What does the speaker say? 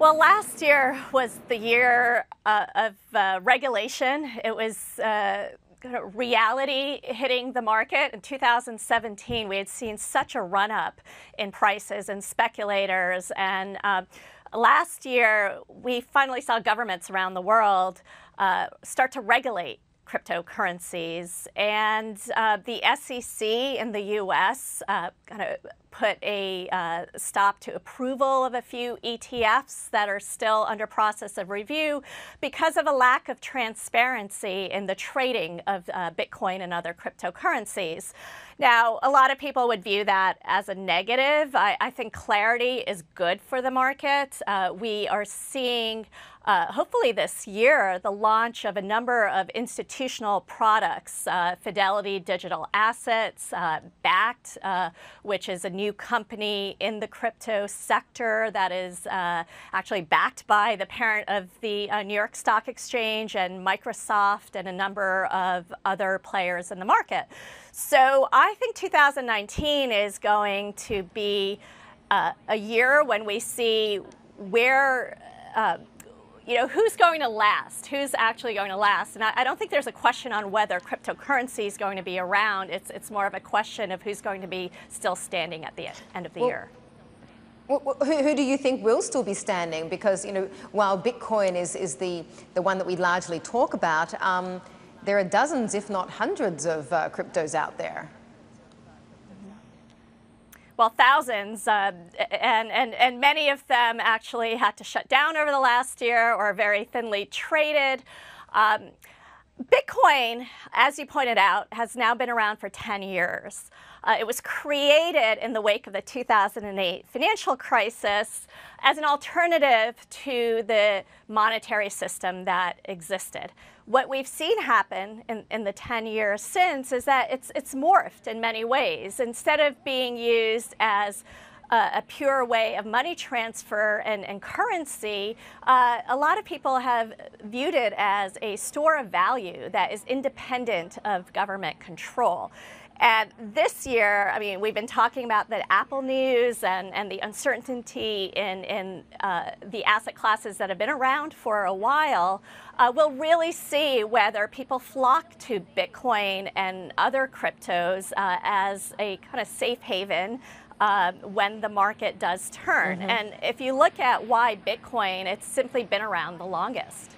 Well, last year was the year of regulation. It was reality hitting the market. In 2017, we had seen such a run-up in prices and speculators. And last year, we finally saw governments around the world start to regulate cryptocurrencies. And the SEC in the U.S. kind of put a stop to approval of a few ETFs that are still under process of review because of a lack of transparency in the trading of Bitcoin and other cryptocurrencies. Now, a lot of people would view that as a negative. I think clarity is good for the market. We are seeing hopefully this year, the launch of a number of institutional products, Fidelity Digital Assets, Backed, which is a new company in the crypto sector that is actually backed by the parent of the New York Stock Exchange and Microsoft and a number of other players in the market. So I think 2019 is going to be a year when we see where who's going to last? Who's actually going to last? And I don't think there's a question on whether cryptocurrency is going to be around. It's more of a question of who's going to be still standing at the end of the year. Who do you think will still be standing? Because while Bitcoin is the one that we largely talk about, there are dozens, if not hundreds, of cryptos out there. Well, thousands, and many of them actually had to shut down over the last year or are very thinly traded. Bitcoin, as you pointed out, has now been around for 10 years. It was created in the wake of the 2008 financial crisis as an alternative to the monetary system that existed. What we've seen happen in the 10 years since is that it's morphed in many ways. Instead of being used as a pure way of money transfer and currency, a lot of people have viewed it as a store of value that is independent of government control. And this year, I mean, we've been talking about the Apple news and the uncertainty in the asset classes that have been around for a while. We'll really see whether people flock to Bitcoin and other cryptos as a kind of safe haven when the market does turn. And if you look at why Bitcoin, it's simply been around the longest.